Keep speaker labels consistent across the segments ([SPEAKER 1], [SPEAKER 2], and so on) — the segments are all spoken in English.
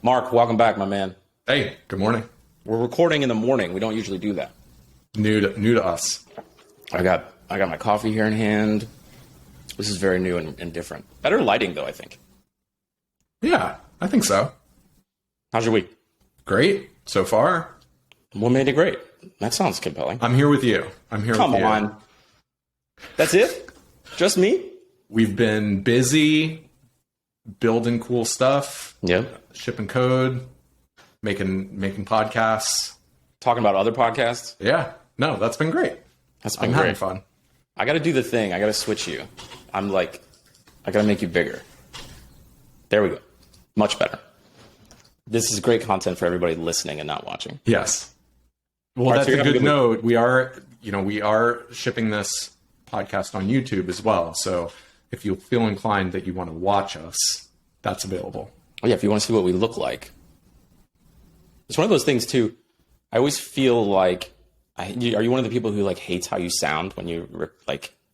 [SPEAKER 1] Mark, welcome back, my man.
[SPEAKER 2] Hey, good morning.
[SPEAKER 1] We're recording in the morning. We don't usually do that.
[SPEAKER 2] New to us.
[SPEAKER 1] I got my coffee here in hand. This is very new and different. Better lighting, though, I think.
[SPEAKER 2] Yeah, I think so.
[SPEAKER 1] How's your week?
[SPEAKER 2] Great so far.
[SPEAKER 1] What made it great? That sounds compelling.
[SPEAKER 2] I'm here with you.
[SPEAKER 1] Come on. That's it? Just me?
[SPEAKER 2] We've been busy building cool stuff.
[SPEAKER 1] Yep.
[SPEAKER 2] Shipping code, making podcasts.
[SPEAKER 1] Talking about other podcasts?
[SPEAKER 2] Yeah. No, that's been great.
[SPEAKER 1] I'm
[SPEAKER 2] having fun.
[SPEAKER 1] I got to do the thing. I got to switch you. I got to make you bigger. There we go. Much better. This is great content for everybody listening and not watching.
[SPEAKER 2] Yes. Well,
[SPEAKER 1] All right,
[SPEAKER 2] that's
[SPEAKER 1] so
[SPEAKER 2] a good note. We are shipping this podcast on YouTube as well. So if you feel inclined that you want to watch us, that's available.
[SPEAKER 1] Oh, yeah, if you want to see what we look like. It's one of those things, too. I always feel like, are you one of the people who hates how you sound when you,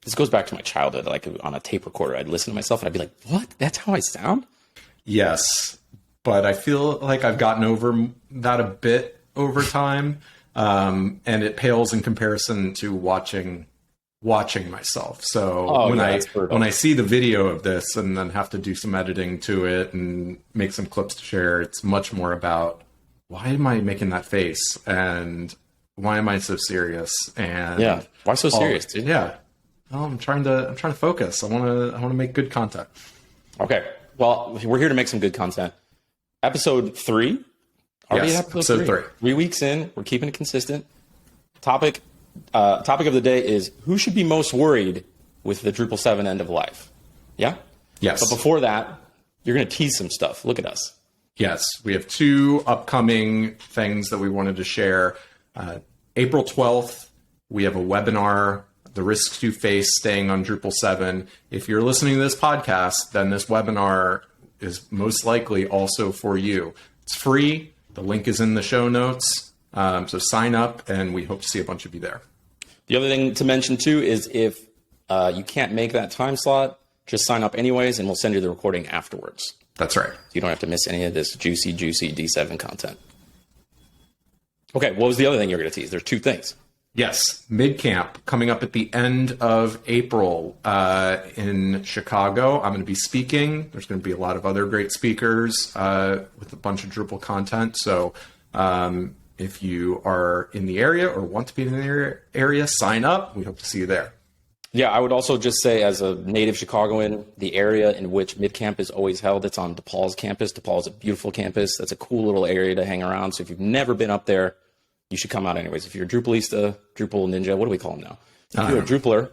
[SPEAKER 1] this goes back to my childhood, on a tape recorder, I'd listen to myself and I'd be like, what? That's how I sound?
[SPEAKER 2] Yes. But I feel like I've gotten over that a bit over time. And it pales in comparison to watching myself. So when I see the video of this and then have to do some editing to it and make some clips to share, it's much more about, why am I making that face? And why am I so serious? And
[SPEAKER 1] yeah, why so serious, dude?
[SPEAKER 2] Yeah. Well, I'm trying to focus. I want to make good content.
[SPEAKER 1] Okay. Well, we're here to make some good content. Episode 3.
[SPEAKER 2] Yes, episode 3.
[SPEAKER 1] 3 weeks in, we're keeping it consistent. Topic of the day is who should be most worried with the Drupal 7 end of life? Yeah?
[SPEAKER 2] Yes.
[SPEAKER 1] But before that, you're going to tease some stuff. Look at us.
[SPEAKER 2] Yes, we have 2 upcoming things that we wanted to share. April 12th, we have a webinar, The Risks You Face Staying on Drupal 7. If you're listening to this podcast, then this webinar is most likely also for you. It's free. The link is in the show notes. So sign up, and we hope to see a bunch of you there.
[SPEAKER 1] The other thing to mention, too, is if you can't make that time slot, just sign up anyways, and we'll send you the recording afterwards.
[SPEAKER 2] That's right.
[SPEAKER 1] You don't have to miss any of this juicy D7 content. Okay, what was the other thing you're going to tease? There's 2 things.
[SPEAKER 2] Yes, MidCamp coming up at the end of April in Chicago. I'm going to be speaking. There's going to be a lot of other great speakers with a bunch of Drupal content. So if you are in the area or want to be in the area, sign up. We hope to see you there.
[SPEAKER 1] Yeah, I would also just say, as a native Chicagoan, the area in which MidCamp is always held, it's on DePaul's campus. DePaul is a beautiful campus. That's a cool little area to hang around. So if you've never been up there, you should come out anyways. If you're a Drupalista, Drupal Ninja, what do we call them now? If you're a Drupaler,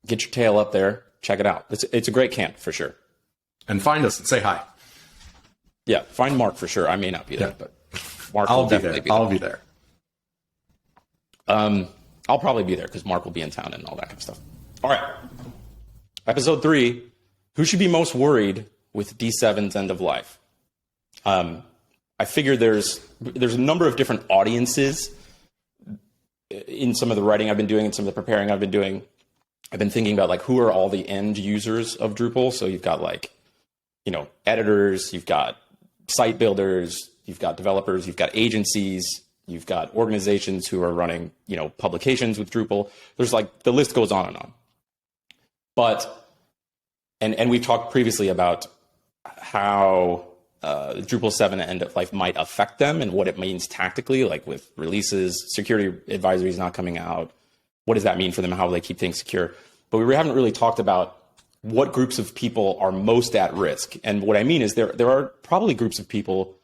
[SPEAKER 1] get your tail up there. Check it out. It's a great camp for sure.
[SPEAKER 2] And find us and say hi.
[SPEAKER 1] Yeah, find Mark for sure. I may not be there, but Mark
[SPEAKER 2] I'll
[SPEAKER 1] will
[SPEAKER 2] be
[SPEAKER 1] definitely
[SPEAKER 2] there.
[SPEAKER 1] be there.
[SPEAKER 2] I'll be there.
[SPEAKER 1] I'll probably be there because Mark will be in town and all that kind of stuff. All right. Episode 3, who should be most worried with D7's end of life? I figure there's a number of different audiences in some of the writing I've been doing and some of the preparing I've been doing. I've been thinking about who are all the end users of Drupal. So you've got editors, you've got site builders, you've got developers, you've got agencies, you've got organizations who are running, publications with Drupal. There's the list goes on and on. But, and we've talked previously about how Drupal 7 end of life might affect them and what it means tactically, with releases, security advisories not coming out. What does that mean for them? How will they keep things secure? But we haven't really talked about what groups of people are most at risk. And what I mean is there are probably groups of people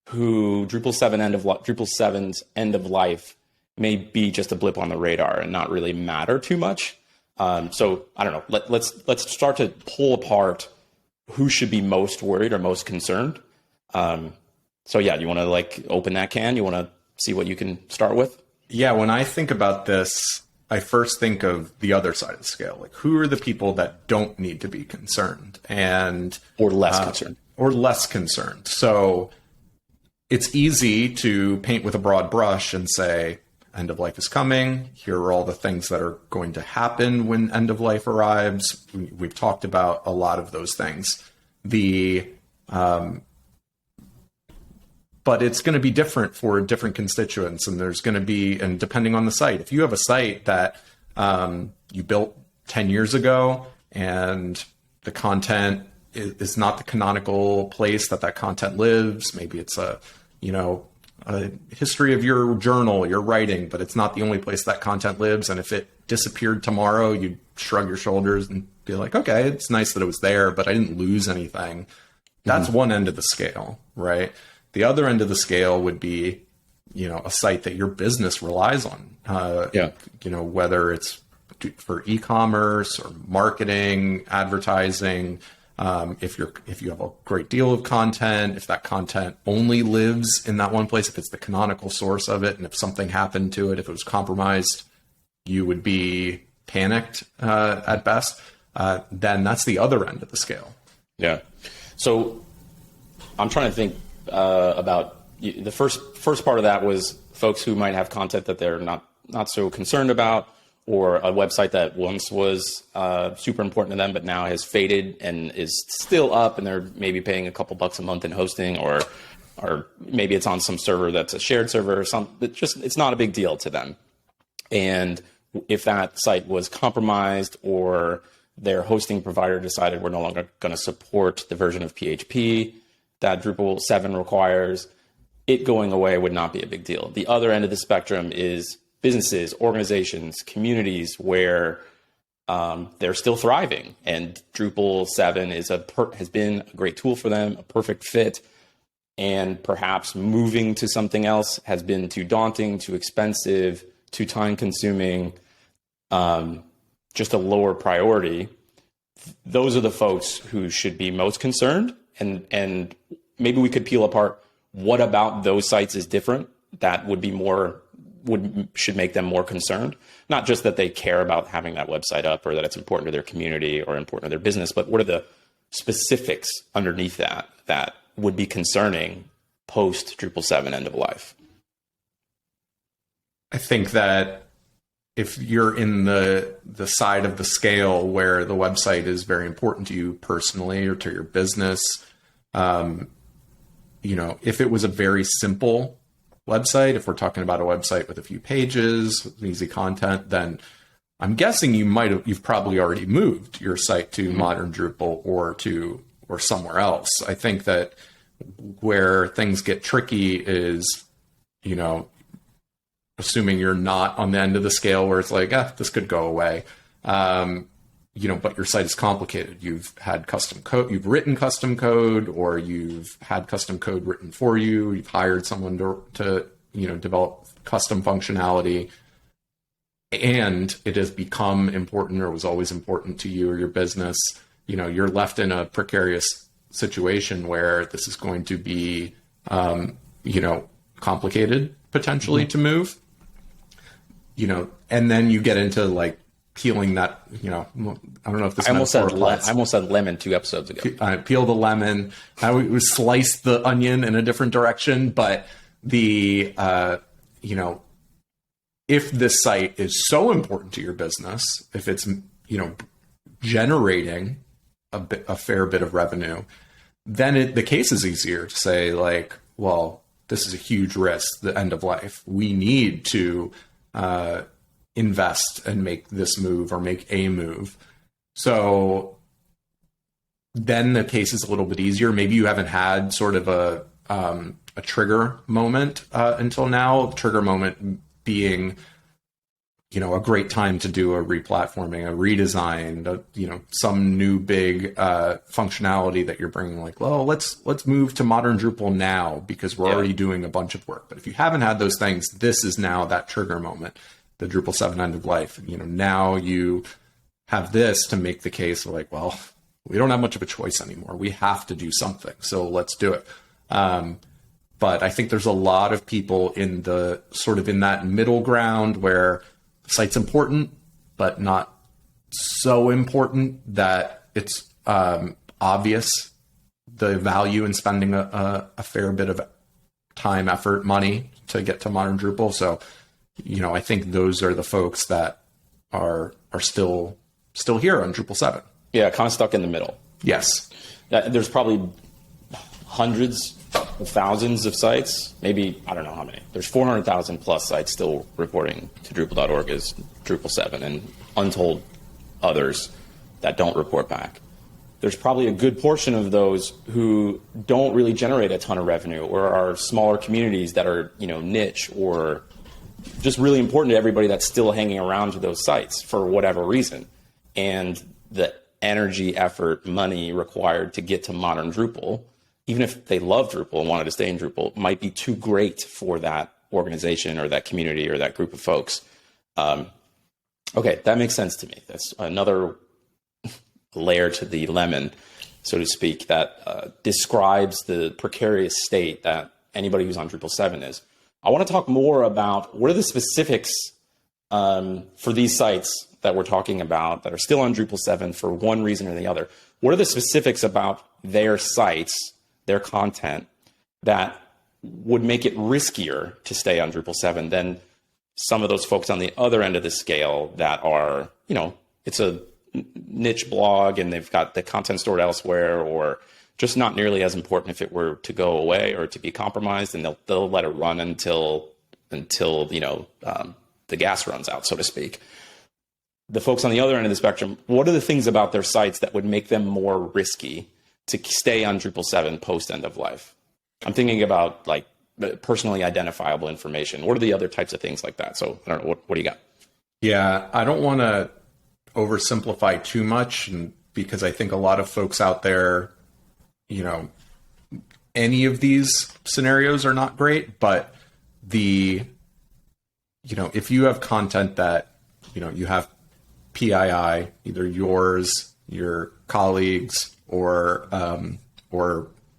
[SPEAKER 1] who Drupal 7's end of life may be just a blip on the radar and not really matter too much. So I don't know. Let's start to pull apart who should be most worried or most concerned. So yeah, you want to open that can? You want to see what you can start with?
[SPEAKER 2] Yeah, when I think about this, I first think of the other side of the scale. Who are the people that don't need to be concerned
[SPEAKER 1] or less concerned? So it's easy to paint with a broad brush and say, end of life is coming. Here are all the things that are going to happen when end of life arrives. We've talked about a lot of those things. The
[SPEAKER 2] but it's going to be different for different constituents. And there's going to be, and depending on the site, if you have a site that you built 10 years ago and the content is not the canonical place that content lives, maybe it's a history of your journal, your writing, but it's not the only place that content lives. And if it disappeared tomorrow, you'd shrug your shoulders and be like, okay, it's nice that it was there, but I didn't lose anything. That's one end of the scale, right? The other end of the scale would be, a site that your business relies on. Whether it's for e-commerce or marketing, advertising. If you have a great deal of content, if that content only lives in that one place, if it's the canonical source of it, and if something happened to it, if it was compromised, you would be panicked at best. Then that's the other end of the scale.
[SPEAKER 1] Yeah. So I'm trying to think about the first part of that was folks who might have content that they're not so concerned about, or a website that once was super important to them, but now has faded and is still up, and they're maybe paying a couple bucks a month in hosting, or maybe it's on some server that's a shared server or something. It's not a big deal to them. And if that site was compromised, or their hosting provider decided we're no longer going to support the version of PHP that Drupal 7 requires, it going away would not be a big deal. The other end of the spectrum is businesses, organizations, communities where they're still thriving, and Drupal 7 has been a great tool for them, a perfect fit, and perhaps moving to something else has been too daunting, too expensive, too time-consuming, just a lower priority. Those are the folks who should be most concerned, and maybe we could peel apart what about those sites is different that should make them more concerned. Not just that they care about having that website up, or that it's important to their community or important to their business, but what are the specifics underneath that would be concerning post Drupal 7 end of life?
[SPEAKER 2] I think that if you're in the side of the scale where the website is very important to you personally or to your business, if it was a very simple website, if we're talking about a website with a few pages, with easy content, then I'm guessing you've probably already moved your site to modern Drupal or somewhere else. I think that where things get tricky is, assuming you're not on the end of the scale where it's like, this could go away. But your site is complicated. You've had custom code, you've written custom code, or you've had custom code written for you. You've hired someone to develop custom functionality, and it has become important, or was always important to you or your business. You're left in a precarious situation where this is going to be, complicated potentially to move. And then you get into like peeling that, I don't know if this
[SPEAKER 1] I almost said lemon 2 episodes ago.
[SPEAKER 2] Peel the lemon. I would slice the onion in a different direction, but if this site is so important to your business, if it's, generating a fair bit of revenue, then the case is easier to say like, well, this is a huge risk, the end of life. We need to invest and make this move or make a move. So then the case is a little bit easier. Maybe you haven't had sort of a trigger moment until now. The trigger moment being, a great time to do a replatforming, a redesign, some new big functionality that you're bringing. Like, well, let's move to modern Drupal now because we're already doing a bunch of work. But if you haven't had those things, this is now that trigger moment. The Drupal 7 end of life. Now you have this to make the case like, well, we don't have much of a choice anymore. We have to do something. So let's do it. But I think there's a lot of people in that middle ground where the site's important, but not so important that it's obvious the value in spending a fair bit of time, effort, money to get to modern Drupal. So I think those are the folks that are still here on Drupal 7.
[SPEAKER 1] Yeah, kind of stuck in the middle.
[SPEAKER 2] Yes.
[SPEAKER 1] There's probably hundreds, thousands of sites, maybe, I don't know how many. There's 400,000 plus sites still reporting to Drupal.org as Drupal 7 and untold others that don't report back. There's probably a good portion of those who don't really generate a ton of revenue or are smaller communities that are, niche or just really important to everybody that's still hanging around to those sites for whatever reason. And the energy, effort, money required to get to modern Drupal, even if they love Drupal and wanted to stay in Drupal, might be too great for that organization or that community or that group of folks. Okay, that makes sense to me. That's another layer to the lemon, so to speak, that describes the precarious state that anybody who's on Drupal 7 is. I want to talk more about what are the specifics for these sites that we're talking about that are still on Drupal 7 for one reason or the other. What are the specifics about their sites, their content, that would make it riskier to stay on Drupal 7 than some of those folks on the other end of the scale that are, it's a niche blog and they've got the content stored elsewhere, or just not nearly as important if it were to go away or to be compromised, and they'll let it run until the gas runs out, so to speak. The folks on the other end of the spectrum, what are the things about their sites that would make them more risky to stay on Drupal 7 post end of life? I'm thinking about like personally identifiable information. What are the other types of things like that? So I don't know, what do you got?
[SPEAKER 2] Yeah, I don't want to oversimplify too much, because I think a lot of folks out there, any of these scenarios are not great, but if you have content that, you have PII, either yours, your colleagues, or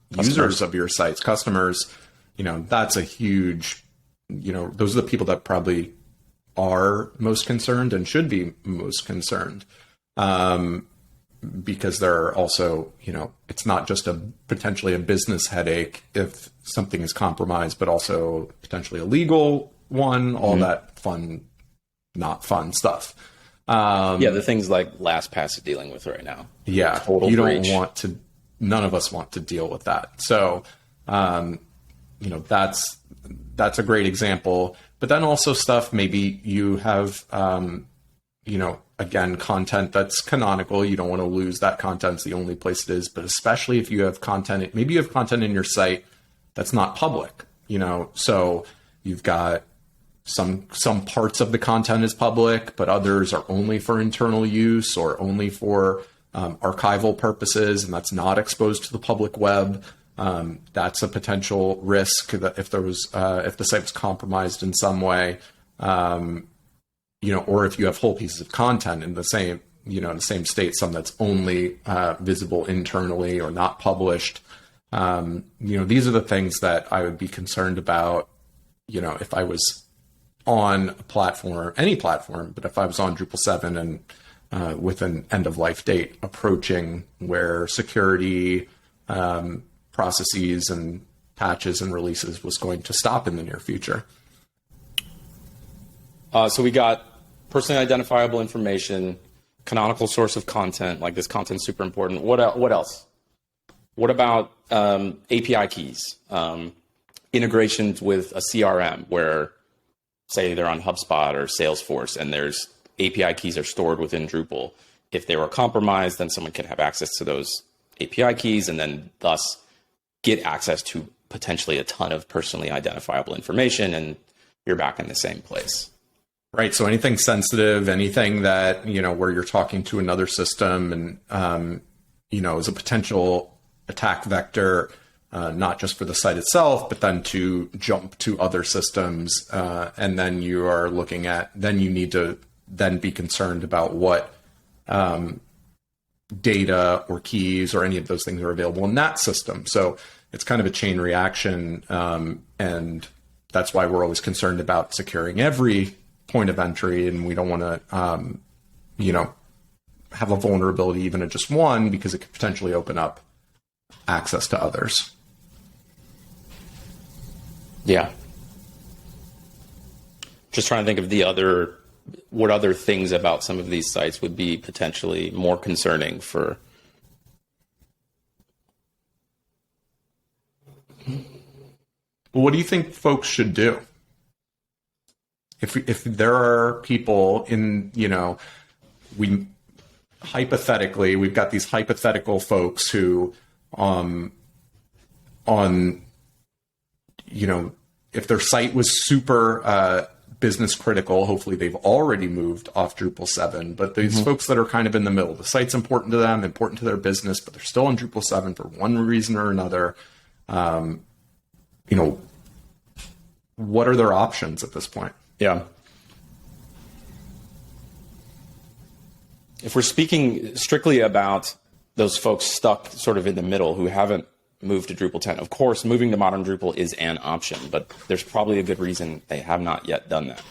[SPEAKER 2] users of your sites, customers, that's a huge, those are the people that probably are most concerned and should be most concerned. Because there are also, it's not just potentially a business headache if something is compromised, but also potentially a legal one, all that fun, not fun stuff.
[SPEAKER 1] The things like LastPass is dealing with right now.
[SPEAKER 2] Yeah.
[SPEAKER 1] Total
[SPEAKER 2] you
[SPEAKER 1] breach.
[SPEAKER 2] don't want to, none of us want to deal with that. So, that's a great example. But then also stuff, maybe you have, again, content that's canonical. You don't want to lose that content. It's the only place it is. But especially if you have content, maybe you have content in your site that's not public, so you've got some parts of the content is public, but others are only for internal use or only for archival purposes, and that's not exposed to the public web. That's a potential risk that if the site was compromised in some way, or if you have whole pieces of content in the same, in the same state, some that's only visible internally or not published. These are the things that I would be concerned about, if I was on a platform, any platform, but if I was on Drupal 7 and with an end of life date approaching where security processes and patches and releases was going to stop in the near future.
[SPEAKER 1] So we got personally identifiable information, canonical source of content, like this content's super important. What else? What about API keys, integrations with a CRM where, say, they're on HubSpot or Salesforce and there's API keys are stored within Drupal. If they were compromised, then someone could have access to those API keys and then thus get access to potentially a ton of personally identifiable information, and you're back in the same place.
[SPEAKER 2] Right. So anything sensitive, anything that, where you're talking to another system and, is a potential attack vector, not just for the site itself, but then to jump to other systems. And then you are looking at, then you need to then be concerned about what data or keys or any of those things are available in that system. So it's kind of a chain reaction. And that's why we're always concerned about securing every point of entry. And we don't want to, have a vulnerability even at just one, because it could potentially open up access to others.
[SPEAKER 1] Yeah. Just trying to think of what other things about some of these sites would be potentially more concerning for.
[SPEAKER 2] Well, what do you think folks should do? If there are people in, we've got these hypothetical folks who, if their site was super business critical, hopefully they've already moved off Drupal 7, but these folks that are kind of in the middle, the site's important to them, important to their business, but they're still on Drupal 7 for one reason or another. What are their options at this point?
[SPEAKER 1] Yeah. If we're speaking strictly about those folks stuck sort of in the middle who haven't moved to Drupal 10, of course, moving to modern Drupal is an option, but there's probably a good reason they have not yet done that.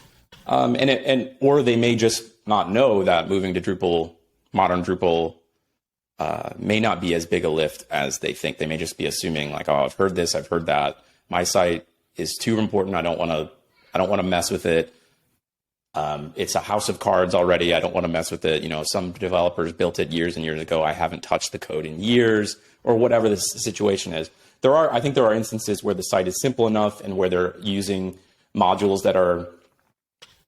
[SPEAKER 1] Or they may just not know that moving to modern Drupal, may not be as big a lift as they think. They may just be assuming like, oh, I've heard this, I've heard that. My site is too important. I don't want to mess with it. It's a house of cards already. I don't want to mess with it. Some developers built it years and years ago. I haven't touched the code in years, or whatever the situation is. I think there are instances where the site is simple enough and where they're using modules that are,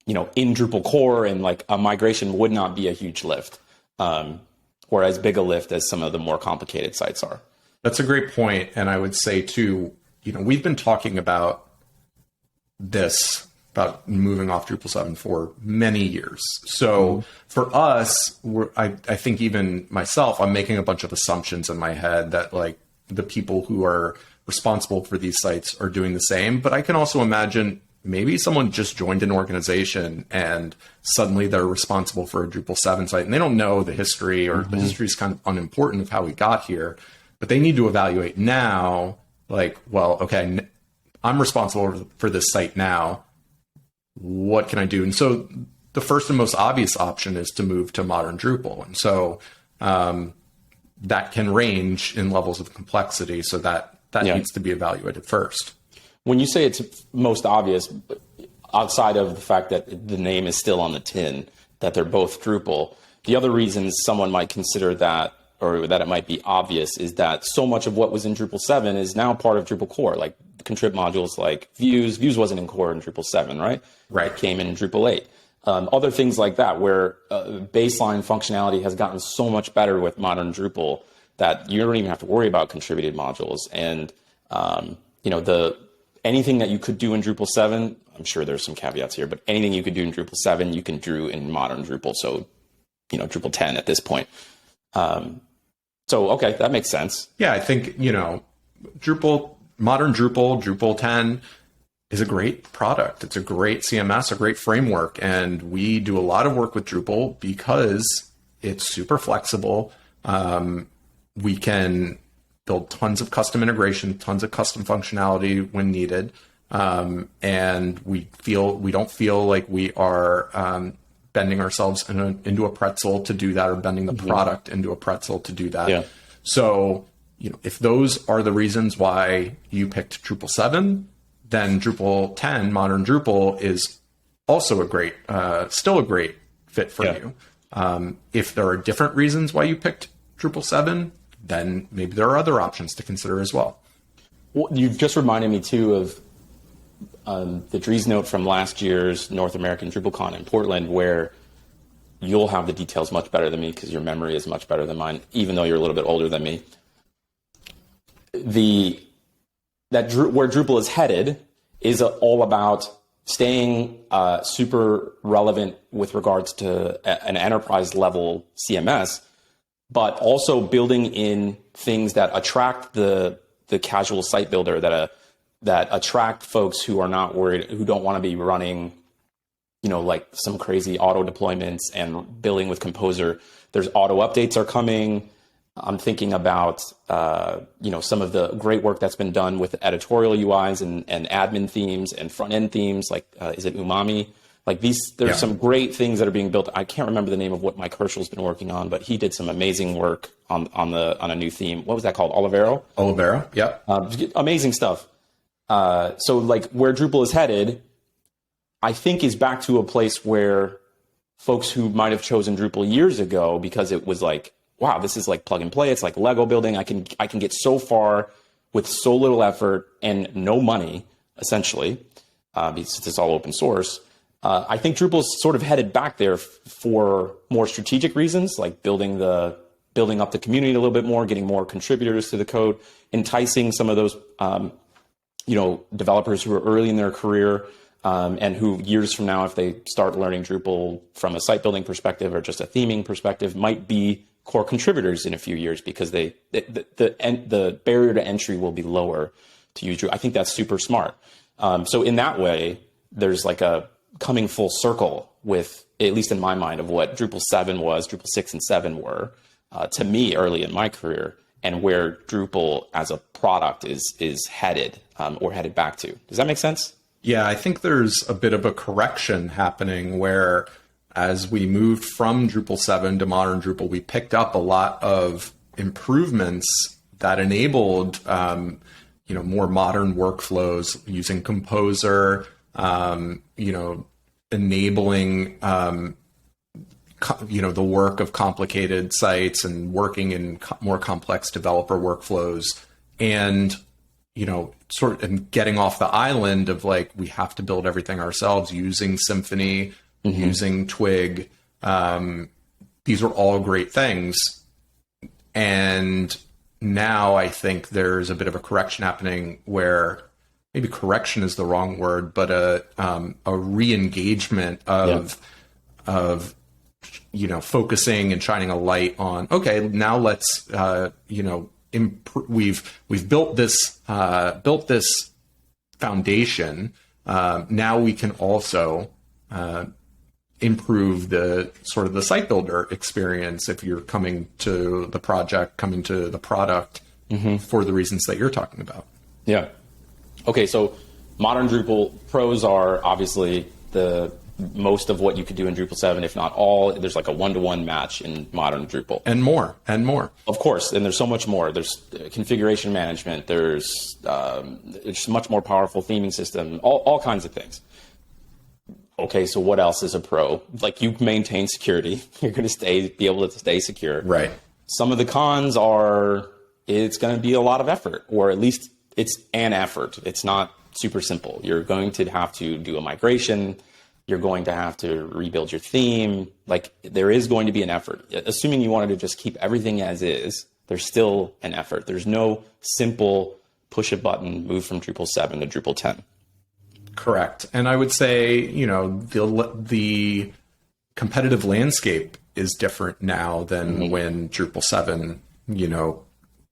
[SPEAKER 1] in Drupal core, and like a migration would not be a huge lift, or as big a lift as some of the more complicated sites are.
[SPEAKER 2] That's a great point. And I would say too, we've been talking about moving off Drupal 7 for many years. So for us, I think even myself, I'm making a bunch of assumptions in my head that like the people who are responsible for these sites are doing the same. But I can also imagine maybe someone just joined an organization and suddenly they're responsible for a Drupal 7 site and they don't know the history, or the history is kind of unimportant of how we got here, but they need to evaluate now, like, well, okay, I'm responsible for this site now. What can I do? And so the first and most obvious option is to move to modern Drupal. And so that can range in levels of complexity. So that needs to be evaluated first.
[SPEAKER 1] When you say it's most obvious, outside of the fact that the name is still on the tin, that they're both Drupal, the other reasons someone might consider that, or that it might be obvious, is that so much of what was in Drupal 7 is now part of Drupal core, like contrib modules like views. Views wasn't in core in Drupal 7, right?
[SPEAKER 2] Right.
[SPEAKER 1] It came in Drupal 8. Other things like that, where baseline functionality has gotten so much better with modern Drupal that you don't even have to worry about contributed modules. And, anything that you could do in Drupal 7, I'm sure there's some caveats here, but anything you could do in Drupal 7, you can do in modern Drupal. So, Drupal 10 at this point. Okay, that makes sense.
[SPEAKER 2] Yeah, I think, modern Drupal 10 is a great product. It's a great CMS, a great framework. And we do a lot of work with Drupal because it's super flexible. We can build tons of custom integration, tons of custom functionality when needed. And we don't feel like we are bending ourselves into a pretzel to do that, or bending the product into a pretzel to do that. Yeah. So, if those are the reasons why you picked Drupal 7, then Drupal 10, modern Drupal, is also still a great fit for you. If there are different reasons why you picked Drupal 7, then maybe there are other options to consider as well.
[SPEAKER 1] Well, you've just reminded me too of the Dries note from last year's North American DrupalCon in Portland, where you'll have the details much better than me because your memory is much better than mine, even though you're a little bit older than me. Where Drupal is headed is all about staying super relevant with regards to an enterprise level CMS, but also building in things that attract the casual site builder, that attract folks who are not worried, who don't want to be running, like some crazy auto deployments and building with Composer. There's auto updates are coming. I'm thinking about, some of the great work that's been done with editorial UIs and admin themes and front end themes, like, is it Umami? Like there's some great things that are being built. I can't remember the name of what Mike Herschel's been working on, but he did some amazing work on a new theme. What was that called? Olivero?
[SPEAKER 2] Yeah.
[SPEAKER 1] Amazing stuff. So like where Drupal is headed, I think is back to a place where folks who might have chosen Drupal years ago because it was like, wow, this is like plug and play. It's like Lego building. I can get so far with so little effort and no money. essentially, because it's all open source. I think Drupal's sort of headed back there for more strategic reasons, like building up the community a little bit more, getting more contributors to the code, enticing some of those developers who are early in their career, and who years from now, if they start learning Drupal from a site building perspective or just a theming perspective, might be core contributors in a few years because the barrier to entry will be lower to use Drupal. I think that's super smart. So in that way, there's like a coming full circle with, at least in my mind, of what Drupal 7 was, Drupal 6 and 7 were to me early in my career, and where Drupal as a product is headed or headed back to. Does that make sense?
[SPEAKER 2] Yeah, I think there's a bit of a correction happening where as we moved from Drupal 7 to modern Drupal, we picked up a lot of improvements that enabled more modern workflows using Composer, enabling the work of complicated sites and working in more complex developer workflows, and sort of getting off the island of like, we have to build everything ourselves using Symfony, using Twig. These are all great things. And now I think there's a bit of a correction happening where, maybe correction is the wrong word, but a re-engagement of focusing and shining a light on, okay, now let's we've built this foundation. Now we can also improve the sort of the site builder experience if you're coming to the project, coming to the product for the reasons that you're talking about.
[SPEAKER 1] Yeah. Okay, so modern Drupal pros are obviously the most of what you could do in Drupal 7, if not all. There's like a one-to-one match in modern Drupal.
[SPEAKER 2] And more.
[SPEAKER 1] Of course, and there's so much more. There's configuration management. There's it's much more powerful theming system, all kinds of things. Okay, so what else is a pro? Like, you maintain security. You're going to be able to stay secure.
[SPEAKER 2] Right.
[SPEAKER 1] Some of the cons are it's going to be a lot of effort, or at least it's an effort. It's not super simple. You're going to have to do a migration. You're going to have to rebuild your theme. Like, there is going to be an effort. Assuming you wanted to just keep everything as is, there's still an effort. There's no simple push a button, move from Drupal 7 to Drupal 10.
[SPEAKER 2] Correct. And I would say, the competitive landscape is different now than when Drupal 7,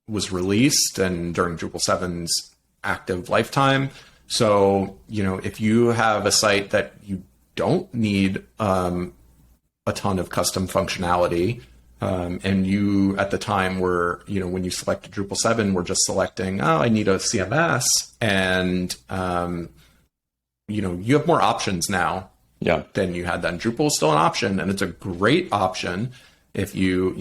[SPEAKER 2] was released and during Drupal 7's active lifetime. So, if you have a site that you don't need a ton of custom functionality, and you at the time were, when you selected Drupal 7, were just selecting, I need a CMS, and you have more options now than you had then. Drupal is still an option, and it's a great option if you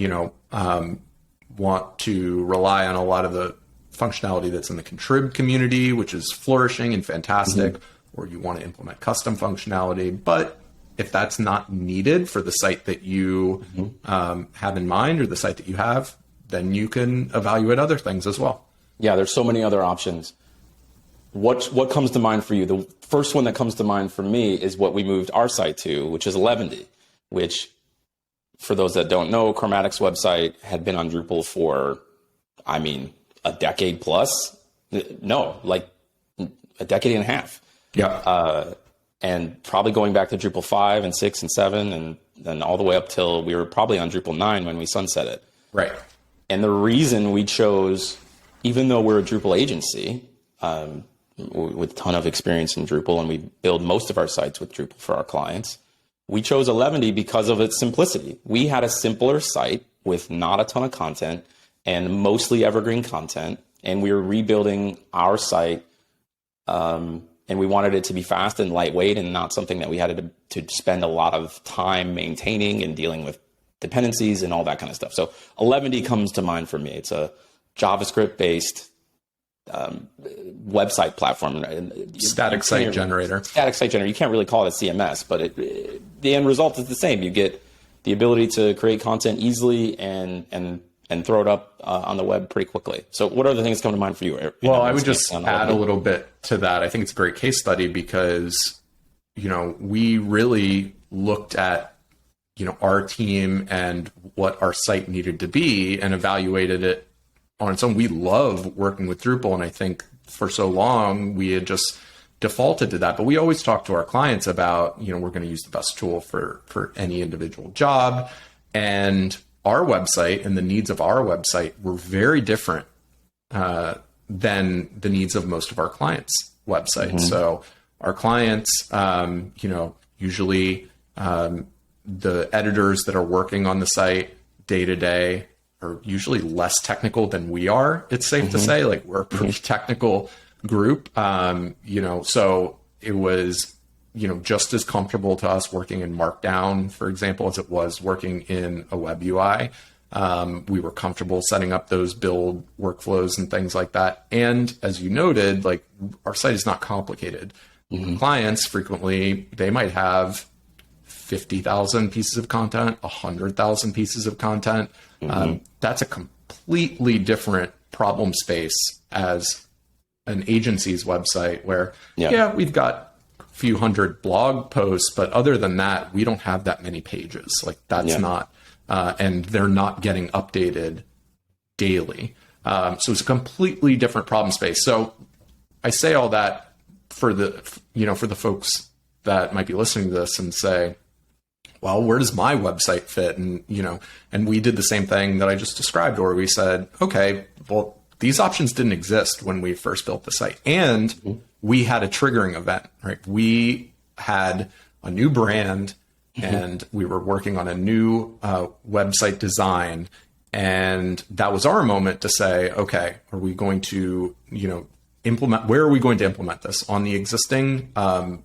[SPEAKER 2] want to rely on a lot of the functionality that's in the contrib community, which is flourishing and fantastic, or you want to implement custom functionality. But if that's not needed for the site that you have in mind, or the site that you have, then you can evaluate other things as well.
[SPEAKER 1] Yeah, there's so many other options. What comes to mind for you? The first one that comes to mind for me is what we moved our site to, which is 11D, which, for those that don't know, Chromatic's website had been on Drupal for, a decade plus. No, like a decade and a half.
[SPEAKER 2] Yeah.
[SPEAKER 1] And probably going back to Drupal 5 and 6 and 7, and then all the way up till we were probably on Drupal 9 when we sunset it.
[SPEAKER 2] Right.
[SPEAKER 1] And the reason we chose, even though we're a Drupal agency, with a ton of experience in Drupal, and we build most of our sites with Drupal for our clients, we chose 11D because of its simplicity. We had a simpler site with not a ton of content and mostly evergreen content, and we were rebuilding our site, and we wanted it to be fast and lightweight and not something that we had to spend a lot of time maintaining and dealing with dependencies and all that kind of stuff. So 11D comes to mind for me. It's a JavaScript-based website platform.
[SPEAKER 2] Static site generator.
[SPEAKER 1] You can't really call it a CMS, but the end result is the same. You get the ability to create content easily and and throw it up on the web pretty quickly. So what other things come to mind for you?
[SPEAKER 2] Well, I would just add a little bit to that. I think it's a great case study because, we really looked at, our team and what our site needed to be and evaluated it on its own. We love working with Drupal. And I think for so long we had just defaulted to that, but we always talk to our clients about, we're going to use the best tool for any individual job. And our website and the needs of our website were very different than the needs of most of our clients' websites. So our clients, usually the editors that are working on the site day to day are usually less technical than we are. It's safe to say, like, we're a pretty technical group. So it was, just as comfortable to us working in Markdown, for example, as it was working in a web UI. We were comfortable setting up those build workflows and things like that. And as you noted, like, our site is not complicated. Clients frequently, they might have 50,000 pieces of content, 100,000 pieces of content. That's a completely different problem space as an agency's website where, we've got a few hundred blog posts, but other than that, we don't have that many pages. Like, that's not, and they're not getting updated daily. So it's a completely different problem space. So I say all that for the folks that might be listening to this and say, well, where does my website fit? And, and we did the same thing that I just described, where we said, okay, well, these options didn't exist when we first built the site. And we had a triggering event, right? We had a new brand and we were working on a new website design. And that was our moment to say, okay, are we going to, where are we going to implement this on the existing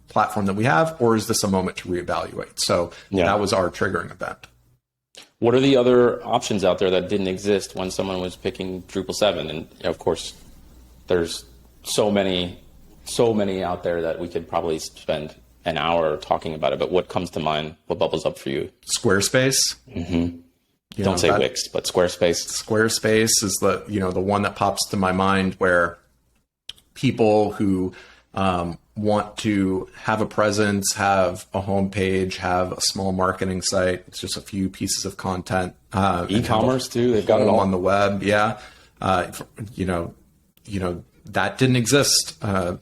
[SPEAKER 2] platform that we have, or is this a moment to reevaluate? So that was our triggering event.
[SPEAKER 1] What are the other options out there that didn't exist when someone was picking Drupal 7? And of course, there's so many out there that we could probably spend an hour talking about it. But what comes to mind? What bubbles up for you?
[SPEAKER 2] Squarespace.
[SPEAKER 1] Don't say Wix, but Squarespace.
[SPEAKER 2] Squarespace is the the one that pops to my mind, where people who want to have a presence, have a homepage, have a small marketing site. It's just a few piees of content.
[SPEAKER 1] E-commerce too. They've got it all
[SPEAKER 2] on the web. Yeah. That didn't exist. I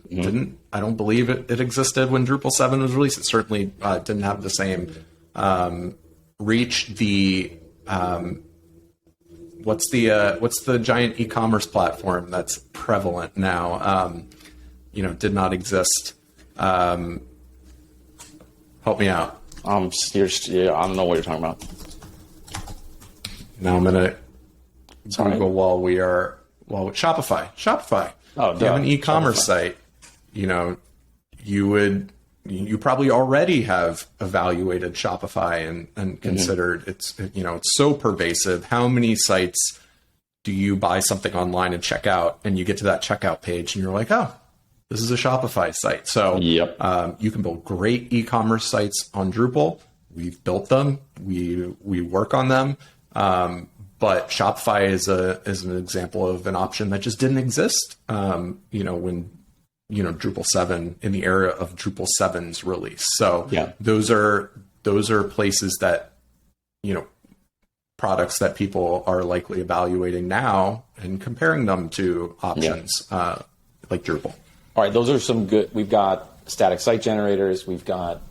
[SPEAKER 2] don't believe it existed when Drupal 7 was released. It certainly didn't have the same reach. What's the giant e-commerce platform that's prevalent now? Did not exist. Help me out.
[SPEAKER 1] I don't know what you're talking about.
[SPEAKER 2] Now I'm gonna Google while Shopify. Shopify.
[SPEAKER 1] Oh,
[SPEAKER 2] if you have an e-commerce site, you probably already have evaluated Shopify and considered it's so pervasive. How many sites do you buy something online and check out, and you get to that checkout page and you're like, oh, this is a Shopify site. So you can build great e-commerce sites on Drupal. We've built them. We work on them. But Shopify is an example of an option that just didn't exist. When Drupal 7, in the era of Drupal 7's release. So those are places that, products that people are likely evaluating now and comparing them to options like Drupal.
[SPEAKER 1] All right, those are some good. We've got static site generators. We've got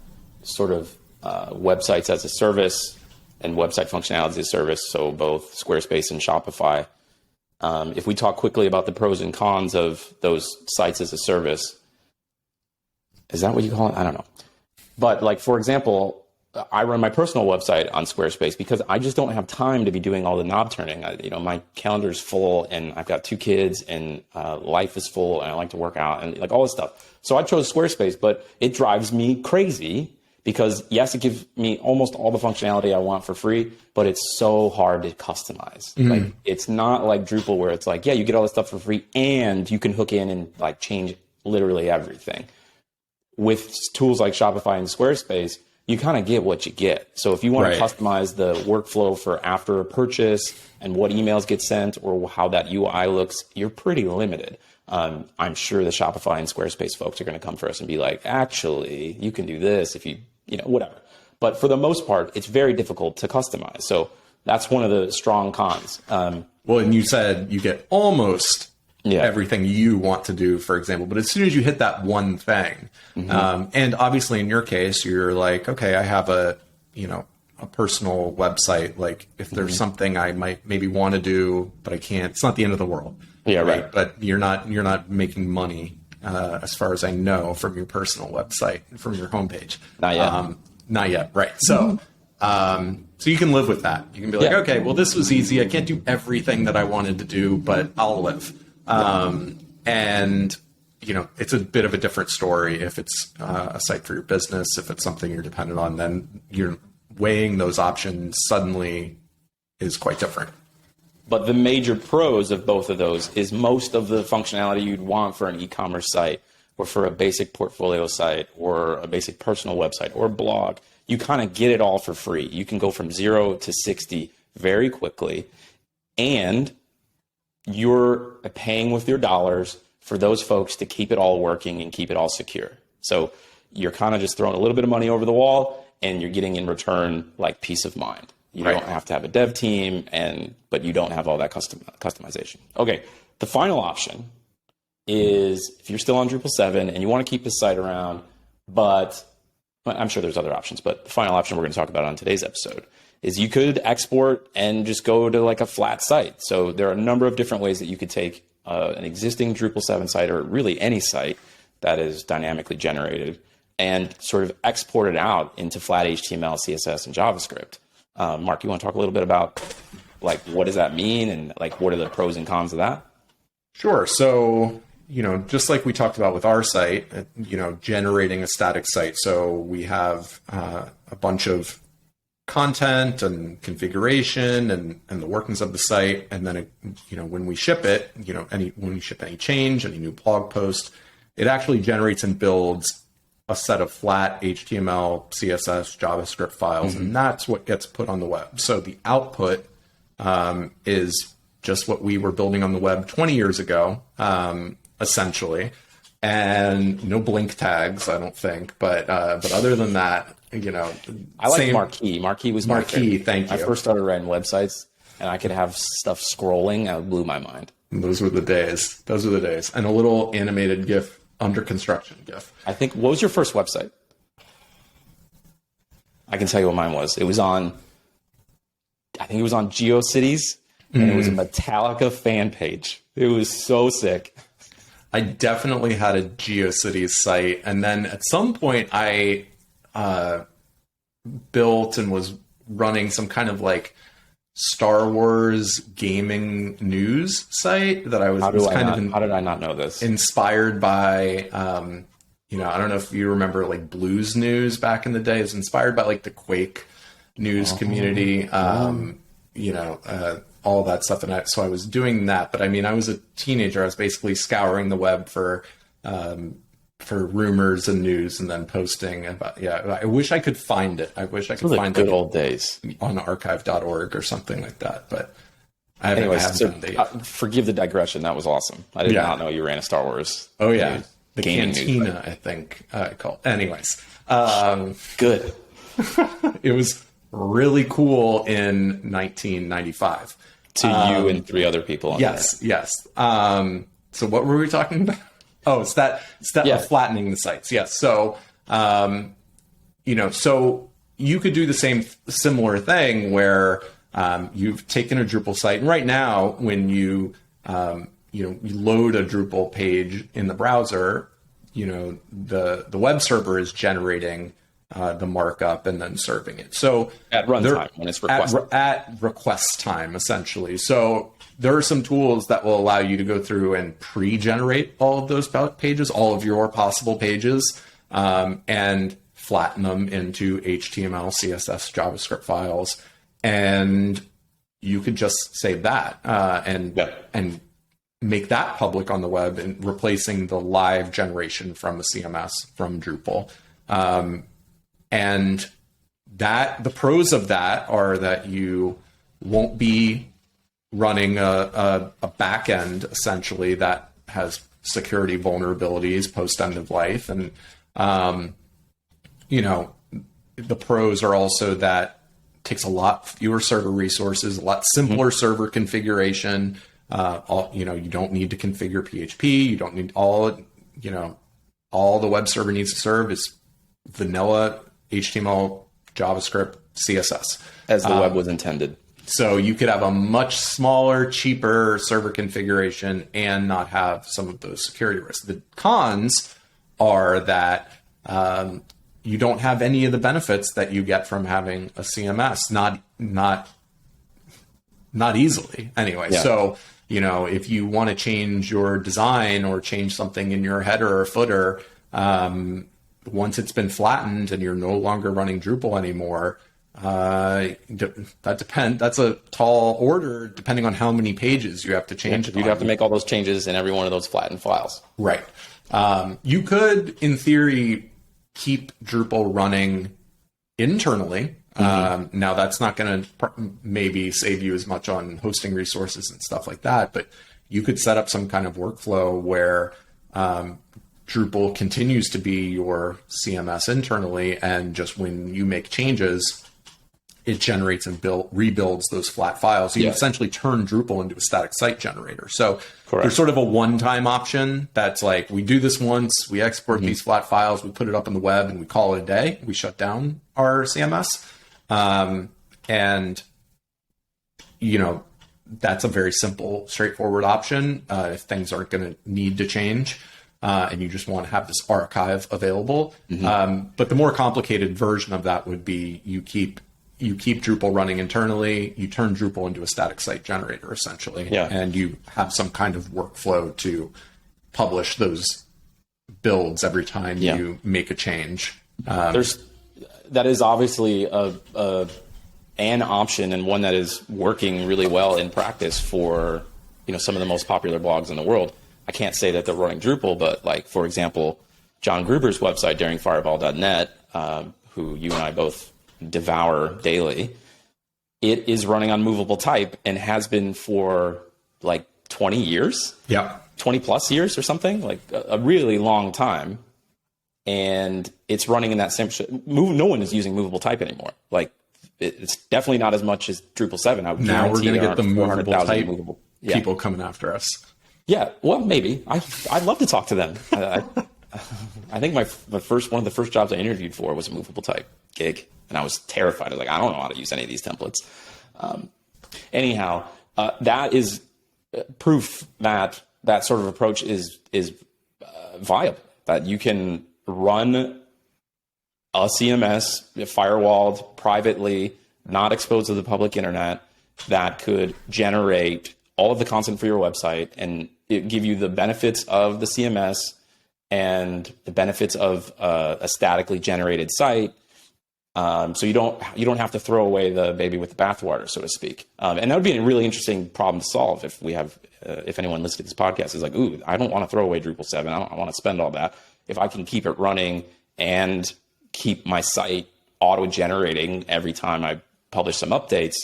[SPEAKER 1] sort of websites as a service and website functionality as a service. So both Squarespace and Shopify. If we talk quickly about the pros and cons of those sites as a service, is that what you call it? I don't know. But like, for example, I run my personal website on Squarespace because I just don't have time to be doing all the knob turning. My calendar is full and I've got 2 kids and life is full and I like to work out and like all this stuff. So I chose Squarespace, but it drives me crazy because yes, it gives me almost all the functionality I want for free, but it's so hard to customize. Like, it's not like Drupal where it's like, yeah, you get all this stuff for free and you can hook in and like change literally everything. With tools like Shopify and Squarespace, you kind of get what you get. So if you want
[SPEAKER 2] Right.
[SPEAKER 1] to customize the workflow for after a purchase and what emails get sent or how that UI looks, you're pretty limited. I'm sure the Shopify and Squarespace folks are going to come for us and be like, actually, you can do this if you know, whatever. But for the most part, it's very difficult to customize. So that's one of the strong cons.
[SPEAKER 2] Well, and you said you get almost
[SPEAKER 1] Yeah.
[SPEAKER 2] everything you want to do, for example, but as soon as you hit that one thing, and obviously in your case, you're like, okay, I have a personal website. Like if there's something I might maybe want to do, but I can't, it's not the end of the world.
[SPEAKER 1] Yeah, right.
[SPEAKER 2] But you're not making money, as far as I know, from your personal website, from your homepage.
[SPEAKER 1] Not yet.
[SPEAKER 2] Not yet. Right. So, so you can live with that. You can be like,
[SPEAKER 1] Yeah.
[SPEAKER 2] okay, well, this was easy. I can't do everything that I wanted to do, but I'll live. And it's a bit of a different story if it's a site for your business. If it's something you're dependent on, then you're weighing those options suddenly is quite different.
[SPEAKER 1] But the major pros of both of those is most of the functionality you'd want for an e-commerce site or for a basic portfolio site or a basic personal website or blog. You kind of get it all for free. You can go from 0 to 60 very quickly. And you're paying with your dollars for those folks to keep it all working and keep it all secure. So you're kind of just throwing a little bit of money over the wall and you're getting in return like peace of mind. You
[SPEAKER 2] Right.
[SPEAKER 1] don't have to have a dev team, but you don't have all that customization. Okay, the final option is if you're still on Drupal 7 and you want to keep the site around, but I'm sure there's other options, but the final option we're going to talk about on today's episode is you could export and just go to like a flat site. So there are a number of different ways that you could take an existing Drupal 7 site or really any site that is dynamically generated and sort of export it out into flat HTML, CSS, and JavaScript. Mark, you want to talk a little bit about like what does that mean and like what are the pros and cons of that?
[SPEAKER 2] Sure. So, just like we talked about with our site, generating a static site. So we have a bunch of content and configuration and the workings of the site. And then, when we ship it, when we ship any change, any new blog post, it actually generates and builds a set of flat HTML, CSS, JavaScript files, and that's what gets put on the web. So the output is just what we were building on the web 20 years ago, essentially, and no blink tags, I don't think. But other than that,
[SPEAKER 1] I like Marquee. Marquee was my
[SPEAKER 2] Marquee.
[SPEAKER 1] favorite.
[SPEAKER 2] Thank you.
[SPEAKER 1] I first started writing websites, and I could have stuff scrolling, and it blew my mind.
[SPEAKER 2] Those were the days. And a little animated GIF. Under construction GIF.
[SPEAKER 1] I think, what was your first website? I can tell you what mine was. I think it was on GeoCities, and it was a Metallica fan page. It was so sick.
[SPEAKER 2] I definitely had a GeoCities site, and then at some point I built and was running some kind of like Star Wars gaming news site that I was
[SPEAKER 1] How did I not know this?
[SPEAKER 2] Inspired by, I don't know if you remember like Blues News back in the day. It was inspired by like the Quake news community, all that stuff. And so I was doing that, but I mean, I was a teenager. I was basically scouring the web for rumors and news and then posting about, I wish I could find it. I wish I could find
[SPEAKER 1] good
[SPEAKER 2] it
[SPEAKER 1] old days
[SPEAKER 2] on archive.org or something like that, but I haven't found it yet.
[SPEAKER 1] Forgive the digression. That was awesome. I did not know you ran a Star Wars.
[SPEAKER 2] Oh yeah. The
[SPEAKER 1] gaming
[SPEAKER 2] Cantina,
[SPEAKER 1] news,
[SPEAKER 2] I think called. Anyways,
[SPEAKER 1] good.
[SPEAKER 2] it was really cool in 1995.
[SPEAKER 1] To you and 3 other people. On
[SPEAKER 2] Yes. So what were we talking about? Oh, it's that flattening the sites. Yes. So, so you could do the similar thing where you've taken a Drupal site, and right now when you load a Drupal page in the browser, the web server is generating the markup and then serving it. So
[SPEAKER 1] at runtime when it's requested.
[SPEAKER 2] At request time, essentially. So there are some tools that will allow you to go through and pre-generate all of those pages, all of your possible pages, and flatten them into HTML, CSS, JavaScript files. And you could just save that and make that public on the web, and replacing the live generation from a CMS from Drupal. And the pros of that are that you won't be running a back end essentially that has security vulnerabilities post end of life. And, the pros are also that it takes a lot fewer server resources, a lot simpler server configuration. You don't need to configure PHP. You don't need all the web server needs to serve is vanilla HTML, JavaScript, CSS.
[SPEAKER 1] As the web was intended.
[SPEAKER 2] So you could have a much smaller, cheaper server configuration and not have some of those security risks. The cons are that you don't have any of the benefits that you get from having a CMS, not easily anyway. Yeah. So, if you want to change your design or change something in your header or footer, once it's been flattened and you're no longer running Drupal anymore, that's a tall order depending on how many pages you have to change it.
[SPEAKER 1] You'd have to make all those changes in every one of those flattened files.
[SPEAKER 2] Right. You could, in theory, keep Drupal running internally. Now that's not going to maybe save you as much on hosting resources and stuff like that, but you could set up some kind of workflow where Drupal continues to be your CMS internally, and just when you make changes, it generates and rebuilds those flat files. So you essentially turn Drupal into a static site generator. So there's sort of a one-time option that's like, we do this once, we export these flat files, we put it up on the web, and we call it a day. We shut down our CMS. That's a very simple, straightforward option if things aren't going to need to change. And you just want to have this archive available. But the more complicated version of that would be you keep Drupal running internally, you turn Drupal into a static site generator, essentially, and you have some kind of workflow to publish those builds every time you make a change.
[SPEAKER 1] That is obviously an option, and one that is working really well in practice for some of the most popular blogs in the world. I can't say that they're running Drupal, but like, for example, John Gruber's website, daringfireball.net, who you and I both devour daily, it is running on movable type and has been for like 20 years. 20 plus years or something, like a really long time. And it's running in that same no one is using movable type anymore. Like, it's definitely not as much as Drupal 7. I would
[SPEAKER 2] now we're going to get the movable type
[SPEAKER 1] movable
[SPEAKER 2] people coming after us.
[SPEAKER 1] Yeah, well, maybe. I'd love to talk to them. I think one of the first jobs I interviewed for was a movable type gig, and I was terrified. I was like, I don't know how to use any of these templates. Anyhow, that is proof that that sort of approach is viable. That you can run a CMS firewalled privately, not exposed to the public internet, that could generate all of the content for your website and it give you the benefits of the CMS and the benefits of a statically generated site. So you don't have to throw away the baby with the bathwater, so to speak. And that would be a really interesting problem to solve if anyone listening to this podcast is like, ooh, I don't want to throw away Drupal 7. I want to spend all that. If I can keep it running and keep my site auto-generating every time I publish some updates,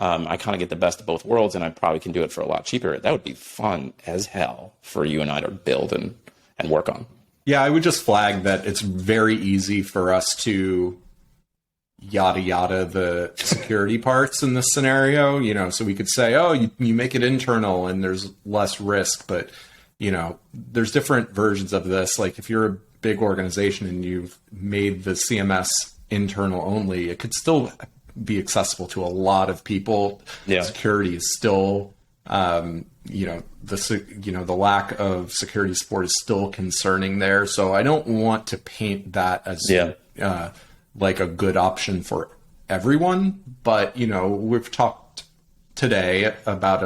[SPEAKER 1] I kind of get the best of both worlds, and I probably can do it for a lot cheaper. That would be fun as hell for you and I to build and work on.
[SPEAKER 2] Yeah, I would just flag that it's very easy for us to yada yada the security parts in this scenario, so we could say, oh, you make it internal and there's less risk, but there's different versions of this. Like if you're a big organization and you've made the CMS internal only, it could still be accessible to a lot of people. Security is still the lack of security support is still concerning there, so I don't want to paint that as like a good option for everyone. But we've talked today about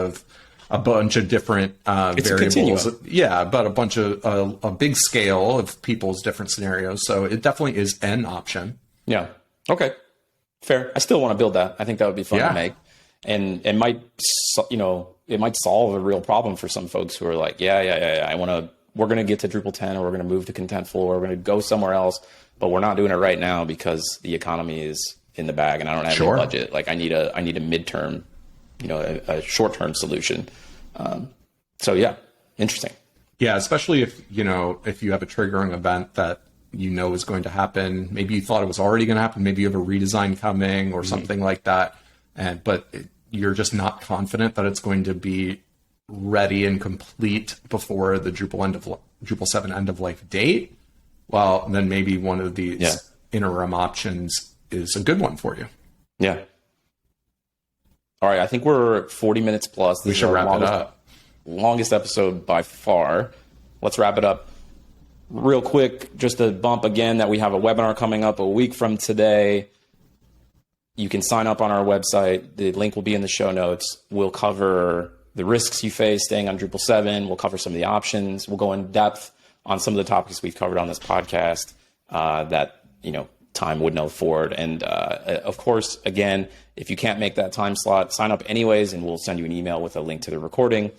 [SPEAKER 2] a bunch of different variables. About a bunch of a big scale of people's different scenarios. So it definitely is an option.
[SPEAKER 1] Yeah. Okay. Fair. I still want to build that. I think that would be fun to make, and it might solve a real problem for some folks who are like, we're going to get to Drupal 10, or we're going to move to Contentful, or we're going to go somewhere else, but we're not doing it right now because the economy is in the bag and I don't have
[SPEAKER 2] Sure.
[SPEAKER 1] any budget. Like I need a midterm, a short-term solution. So yeah, interesting.
[SPEAKER 2] Yeah, especially if you have a triggering event that is going to happen. Maybe you thought it was already going to happen. Maybe you have a redesign coming or something like that, but you're just not confident that it's going to be ready and complete before the Drupal 7 end of life date. Well, then maybe one of these interim options is a good one for you.
[SPEAKER 1] Yeah. All right, I think we're 40 minutes plus.
[SPEAKER 2] We should wrap it up.
[SPEAKER 1] Longest episode by far. Let's wrap it up real quick. Just a bump again that we have a webinar coming up a week from today. You can sign up on our website. The link will be in the show notes. We'll cover the risks you face staying on Drupal 7. We'll cover some of the options. We'll go in depth on some of the topics we've covered on this podcast that, time wouldn't afford. And of course, again, if you can't make that time slot, sign up anyways, and we'll send you an email with a link to the recording.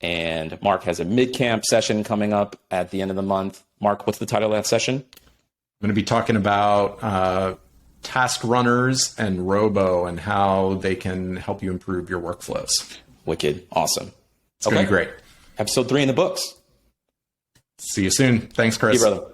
[SPEAKER 1] And Mark has a mid-camp session coming up at the end of the month. Mark, what's the title of that session?
[SPEAKER 2] I'm going to be talking about task runners and Robo and how they can help you improve your workflows.
[SPEAKER 1] Wicked. Awesome.
[SPEAKER 2] It's going to be great.
[SPEAKER 1] Episode 3 in the books.
[SPEAKER 2] See you soon. Thanks, Chris.
[SPEAKER 1] See you, brother.